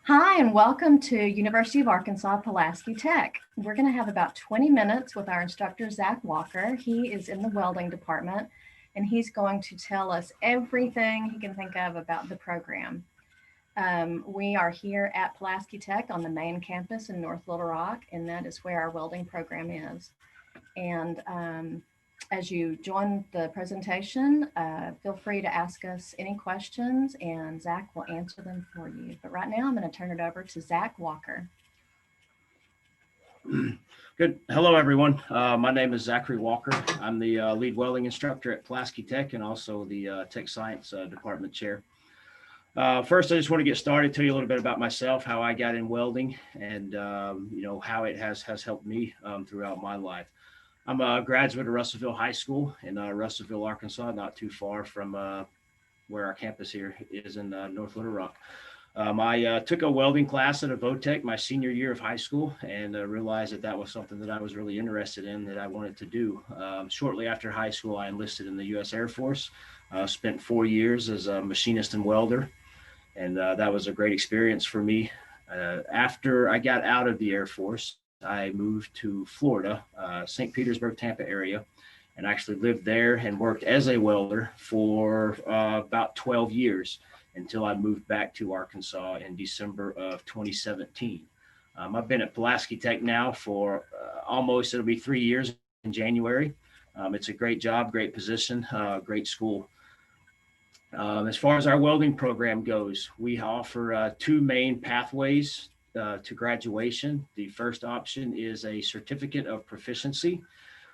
Hi, and welcome to University of Arkansas Pulaski Tech. We're going to have about 20 minutes with our instructor, Zach Walker. He is in the welding department, and he's going to tell us everything he can think of about the program. We are here at Pulaski Tech on the main campus in North Little Rock, and that is where our welding program is. And as you join the presentation, feel free to ask us any questions and Zach will answer them for you. But right now I'm going to turn it over to Zach Walker. Good. Hello, everyone. My name is Zachary Walker. I'm the lead welding instructor at Pulaski Tech and also the Tech Science Department chair. First, I just want to get started, tell you a little bit about myself, how I got in welding, and how it has helped me throughout my life. I'm a graduate of Russellville High School in Russellville, Arkansas, not too far from where our campus here is in North Little Rock. I took a welding class at a VOTEC my senior year of high school and realized that was something that I was really interested in, that I wanted to do. Shortly after high school, I enlisted in the U.S. Air Force, spent 4 years as a machinist and welder, and that was a great experience for me. After I got out of the Air Force, I moved to Florida, St. Petersburg, Tampa area, and actually lived there and worked as a welder for about 12 years until I moved back to Arkansas in December of 2017. I've been at Pulaski Tech now for it'll be 3 years in January. It's a great job, great position, great school. As far as our welding program goes, we offer two main pathways to graduation. The first option is a certificate of proficiency,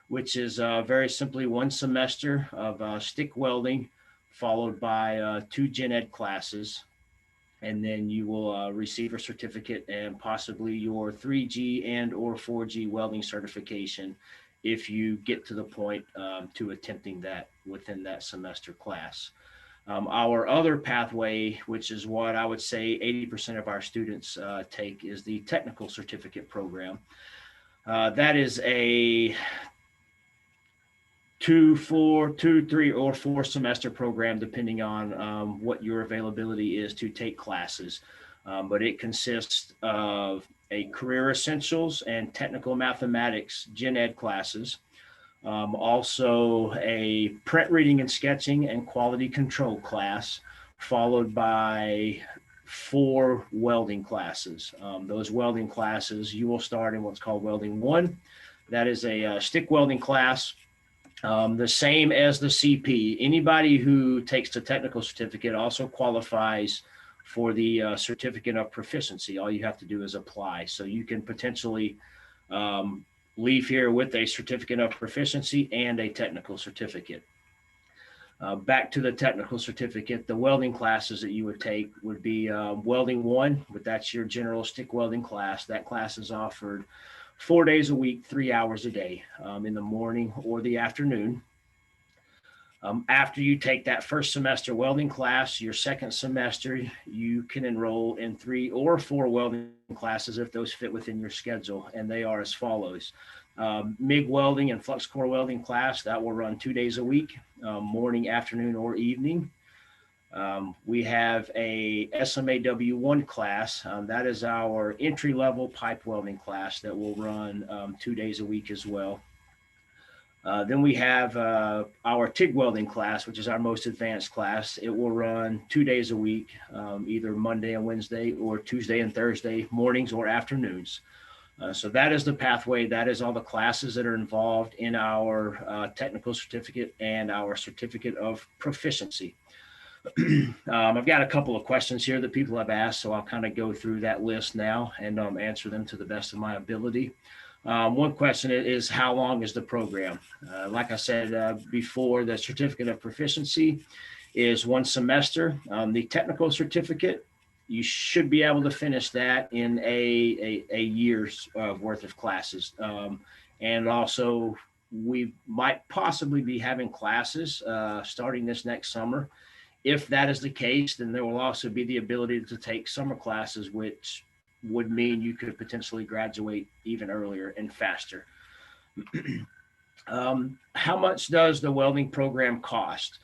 which is very simply 1 semester of stick welding, followed by 2 gen ed classes. And then you will receive a certificate and possibly your 3G and or 4G welding certification if you get to the point to attempting that within that semester class. Our other pathway, which is what I would say 80% of our students take, is the technical certificate program. That is a 2, 3, or 4 semester program, depending on what your availability is to take classes. But it consists of a career essentials and technical mathematics gen ed classes. Also a print reading and sketching and quality control class, followed by 4 welding classes. Those welding classes, you will start in what's called Welding 1. That is a stick welding class, the same as the CP. Anybody who takes the technical certificate also qualifies for the certificate of proficiency. All you have to do is apply. So you can potentially leave here with a certificate of proficiency and a technical certificate. Back to the technical certificate, the welding classes that you would take would be Welding 1, but that's your general stick welding class. That class is offered 4 days a week, 3 hours a day, in the morning or the afternoon. After you take that first semester welding class, your second semester, you can enroll in 3 or 4 welding classes if those fit within your schedule, and they are as follows. MIG welding and flux core welding class, that will run 2 days a week, morning, afternoon, or evening. We have a SMAW1 class. That is our entry-level pipe welding class that will run 2 days a week as well. Then we have our TIG welding class, which is our most advanced class. It will run 2 days a week, either Monday and Wednesday or Tuesday and Thursday mornings or afternoons. So that is the pathway. That is all the classes that are involved in our technical certificate and our certificate of proficiency. I've got a couple of questions here that people have asked, so I'll kind of go through that list now and answer them to the best of my ability. One question is, how long is the program? Like I said before, the certificate of proficiency is 1 semester. The technical certificate, you should be able to finish that in a year's worth of classes. And also, we might possibly be having classes starting this next summer. If that is the case, then there will also be the ability to take summer classes, which would mean you could potentially graduate even earlier and faster. How much does the welding program cost?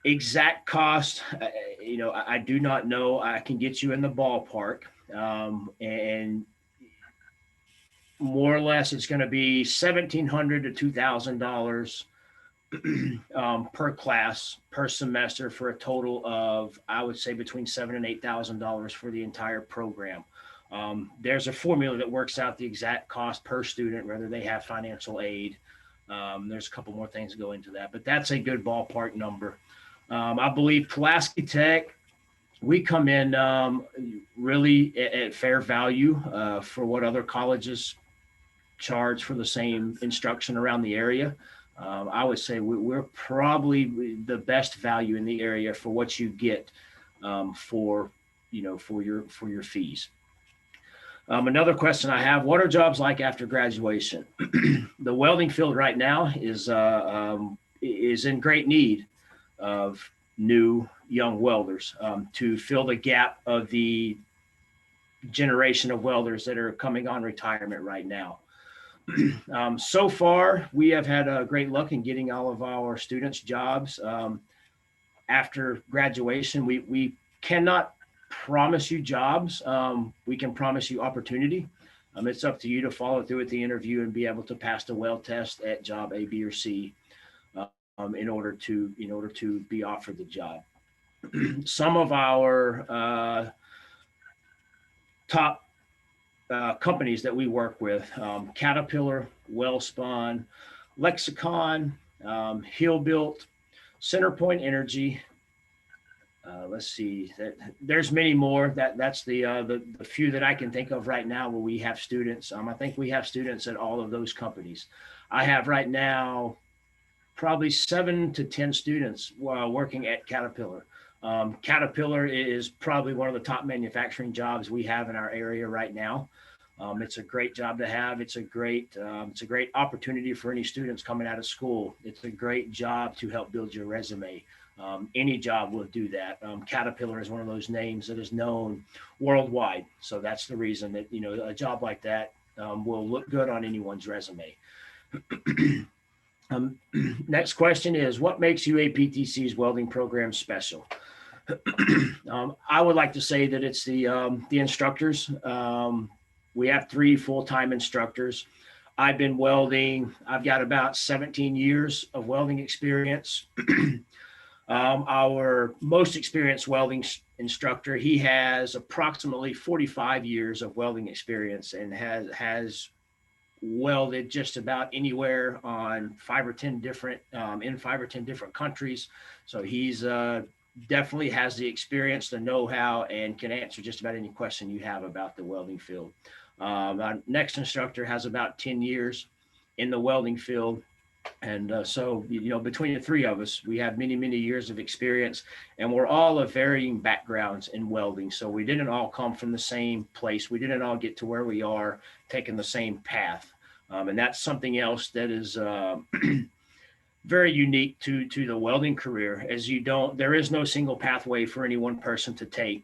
Exact cost, I do not know. I can get you in the ballpark, and more or less, it's going to be $1,700 to $2,000 per class per semester for a total of, I would say, between $7,000 and $8,000 for the entire program. There's a formula that works out the exact cost per student, whether they have financial aid. There's a couple more things that go into that, but that's a good ballpark number. I believe Pulaski Tech, we come in really at fair value for what other colleges charge for the same instruction around the area. I would say we're probably the best value in the area for what you get for your fees. Another question I have: what are jobs like after graduation? The welding field right now is in great need of new young welders to fill the gap of the generation of welders that are coming on retirement right now. So far, we have had great luck in getting all of our students jobs after graduation. We cannot promise you jobs. We can promise you opportunity. It's up to you to follow through with the interview and be able to pass the weld test at job A, B, or C in order to be offered the job. Some of our top companies that we work with: Caterpillar, Wellspun, Lexicon, Built, Centerpoint Energy. Let's see, there's many more. That's the few that I can think of right now where we have students. I think we have students at all of those companies. I have right now probably 7 to 10 students working at Caterpillar. Caterpillar is probably one of the top manufacturing jobs we have in our area right now. It's a great job to have. It's a great opportunity for any students coming out of school. It's a great job to help build your resume. Any job will do that. Caterpillar is one of those names that is known worldwide. So that's the reason that, a job like that will look good on anyone's resume. Next question is, what makes UAPTC's welding program special? I would like to say that it's the instructors. We have 3 full-time instructors. I've been welding. I've got about 17 years of welding experience. Our most experienced welding instructor, he has approximately 45 years of welding experience and has welded just about anywhere on 5 or 10 different in 5 or 10 different countries. So he's definitely has the experience, the know-how, and can answer just about any question you have about the welding field. Our next instructor has about 10 years in the welding field. And so, between the 3 of us, we have many, many years of experience, and we're all of varying backgrounds in welding. So we didn't all come from the same place. We didn't all get to where we are taking the same path. And that's something else that is very unique to the welding career, as there is no single pathway for any one person to take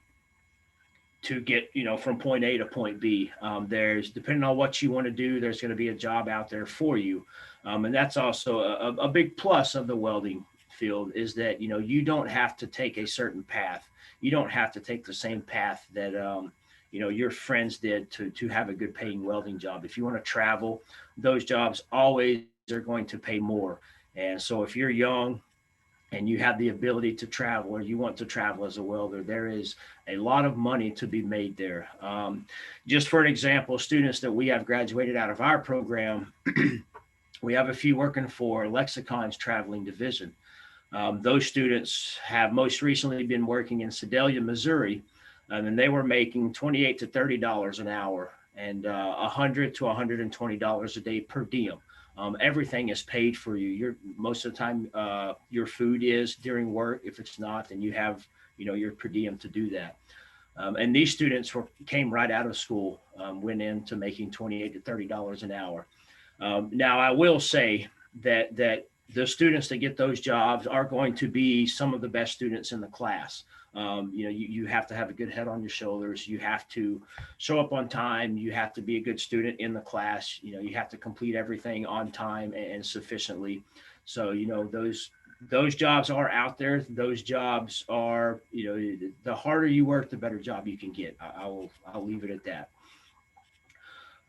to get, from point A to point B. There's, depending on what you want to do, there's going to be a job out there for you. And that's also a big plus of the welding field, is that, you don't have to take a certain path. You don't have to take the same path that, your friends did to have a good paying welding job. If you want to travel, those jobs always are going to pay more. And so if you're young and you have the ability to travel, or you want to travel as a welder, there is a lot of money to be made there. Just for an example, students that we have graduated out of our program, we have a few working for Lexicon's traveling division. Those students have most recently been working in Sedalia, Missouri, and they were making $28 to $30 an hour and $100 to $120 a day per diem. Everything is paid for you. Most of the time, your food is during work. If it's not, then you have, your per diem to do that. And these students came right out of school, went into making $28 to $30 an hour. Now, I will say that the students that get those jobs are going to be some of the best students in the class. You have to have a good head on your shoulders. You have to show up on time. You have to be a good student in the class. You have to complete everything on time and sufficiently. So, those jobs are out there. Those jobs are, the harder you work, the better job you can get. I'll leave it at that.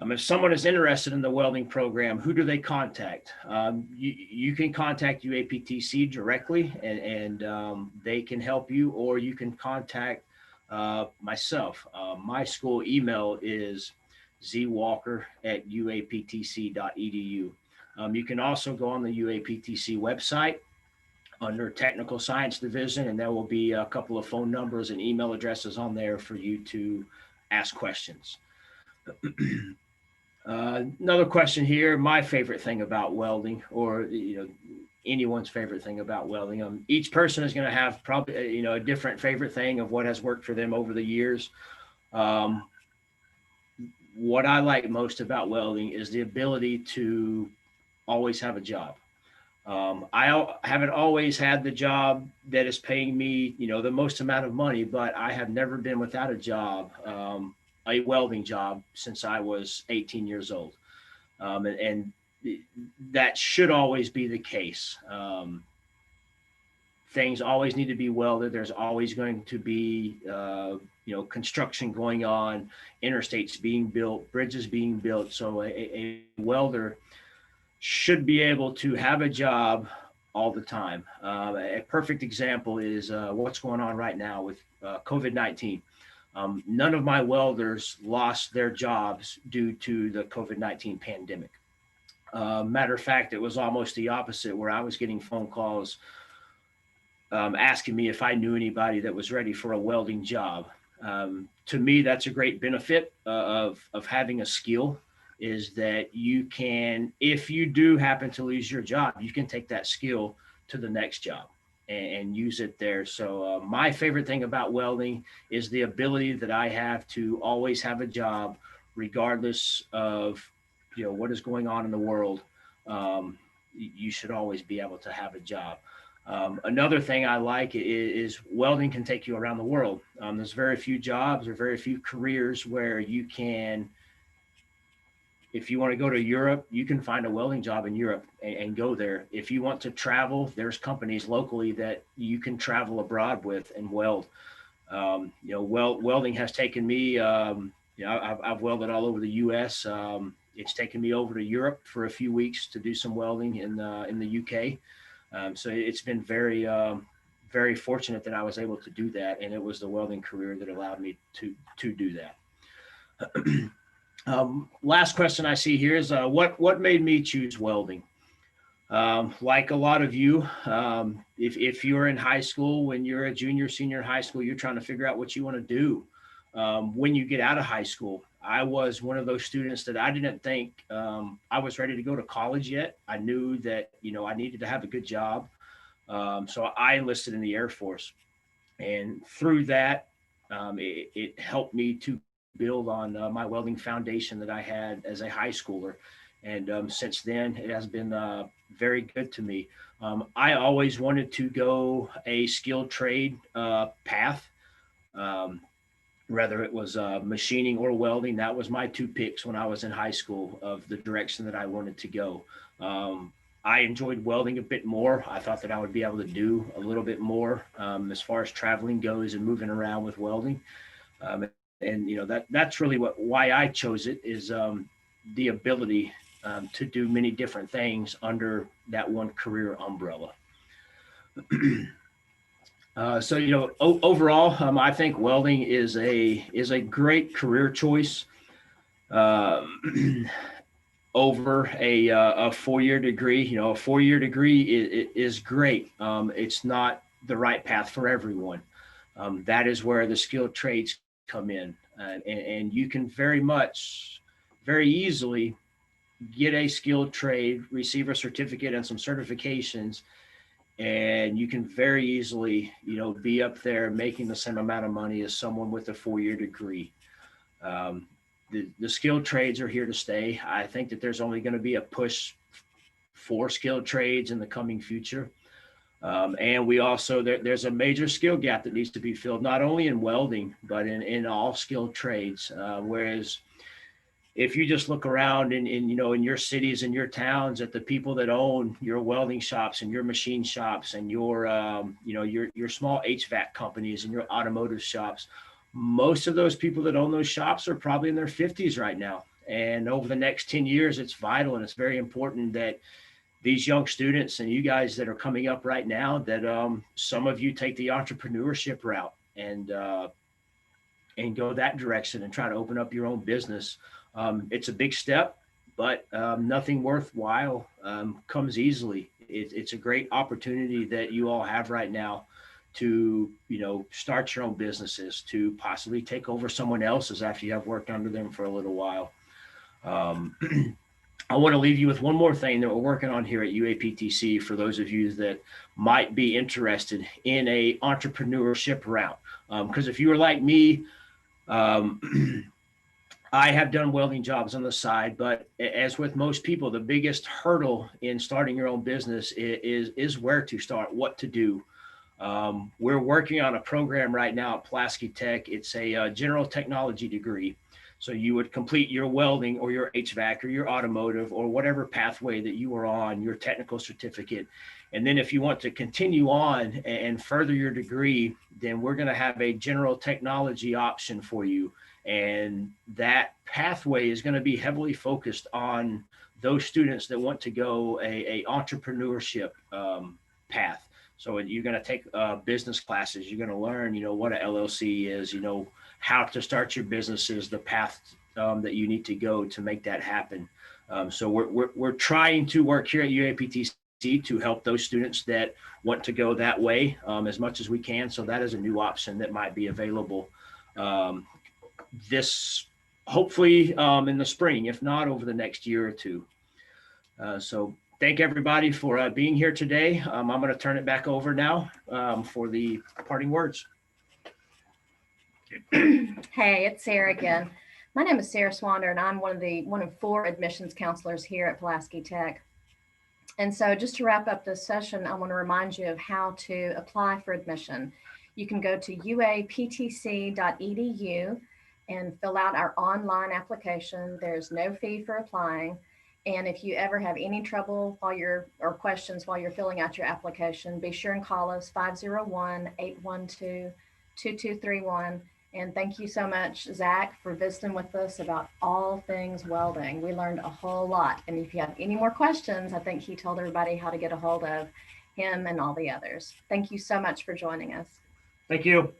If someone is interested in the welding program, who do they contact? You can contact UAPTC directly, and they can help you, or you can contact myself. My school email is zwalker@uaptc.edu. You can also go on the UAPTC website under Technical Science Division, and there will be a couple of phone numbers and email addresses on there for you to ask questions. Another question here. My favorite thing about welding, or anyone's favorite thing about welding. Each person is going to have probably a different favorite thing of what has worked for them over the years. What I like most about welding is the ability to always have a job. I haven't always had the job that is paying me, the most amount of money, but I have never been without a job, a welding job, since I was 18 years old. And that should always be the case. Things always need to be welded. There's always going to be, construction going on, interstates being built, bridges being built. So a welder should be able to have a job all the time. A perfect example is what's going on right now with COVID-19. None of my welders lost their jobs due to the COVID-19 pandemic. Matter of fact, it was almost the opposite, where I was getting phone calls asking me if I knew anybody that was ready for a welding job. To me, that's a great benefit of having a skill, is that you can, if you do happen to lose your job, you can take that skill to the next job and use it there. So my favorite thing about welding is the ability that I have to always have a job, regardless of what is going on in the world. You should always be able to have a job. Another thing I like is welding can take you around the world. There's very few jobs or very few careers where you can, if you want to go to Europe, you can find a welding job in Europe and go there. If you want to travel, there's companies locally that you can travel abroad with and weld. Welding has taken me, I've welded all over the U.S. It's taken me over to Europe for a few weeks to do some welding in the U.K. So it's been very, very fortunate that I was able to do that. And it was the welding career that allowed me to do that. Last question I see here is what made me choose welding? Like a lot of you, if you're in high school, when you're a junior, senior in high school, you're trying to figure out what you want to do. When you get out of high school, I was one of those students that I didn't think I was ready to go to college yet. I knew that, I needed to have a good job. So I enlisted in the Air Force. And through that, it helped me to build on my welding foundation that I had as a high schooler. And since then, it has been very good to me. I always wanted to go a skilled trade path, whether it was machining or welding. That was my two picks when I was in high school of the direction that I wanted to go. I enjoyed welding a bit more. I thought that I would be able to do a little bit more as far as traveling goes and moving around with welding. And that's really why I chose it, is the ability to do many different things under that one career umbrella. So overall, I think welding is a great career choice over a 4-year degree. A 4-year degree is great. It's not the right path for everyone. That is where the skilled trades come in, and you can very easily get a skilled trade, receive a certificate and some certifications, and you can very easily be up there making the same amount of money as someone with a 4-year degree. The skilled trades are here to stay. I think that there's only going to be a push for skilled trades in the coming future. And we also, there's a major skill gap that needs to be filled, not only in welding, but in all skilled trades. Whereas if you just look around in in your cities and your towns at the people that own your welding shops and your machine shops and your your small HVAC companies and your automotive shops, most of those people that own those shops are probably in their 50s right now. And over the next 10 years, it's vital and it's very important that these young students and you guys that are coming up right now, that some of you take the entrepreneurship route and go that direction and try to open up your own business. It's a big step, but nothing worthwhile comes easily. It's a great opportunity that you all have right now to, start your own businesses, to possibly take over someone else's after you have worked under them for a little while. Um, I want to leave you with one more thing that we're working on here at UAPTC for those of you that might be interested in a entrepreneurship route. Because if you are like me, um, I have done welding jobs on the side, but as with most people, the biggest hurdle in starting your own business is where to start, what to do. We're working on a program right now at Pulaski Tech. It's a general technology degree. So you would complete your welding or your HVAC or your automotive or whatever pathway that you are on, your technical certificate. And then if you want to continue on and further your degree, then we're going to have a general technology option for you. And that pathway is going to be heavily focused on those students that want to go a entrepreneurship path. So you're going to take business classes. You're going to learn, what a LLC is, how to start your businesses, the path that you need to go to make that happen. So we're trying to work here at UAPTC to help those students that want to go that way as much as we can. So that is a new option that might be available this hopefully in the spring, if not over the next year or two. So thank everybody for being here today. I'm going to turn it back over now for the parting words. Hey, it's Sarah again. My name is Sarah Swander, and I'm one of 4 admissions counselors here at Pulaski Tech. And so just to wrap up this session, I want to remind you of how to apply for admission. You can go to uaptc.edu and fill out our online application. There's no fee for applying. And if you ever have any trouble or questions while you're filling out your application, be sure and call us 501-812-2231. And thank you so much, Zach, for visiting with us about all things welding. We learned a whole lot. And if you have any more questions, I think he told everybody how to get a hold of him and all the others. Thank you so much for joining us. Thank you.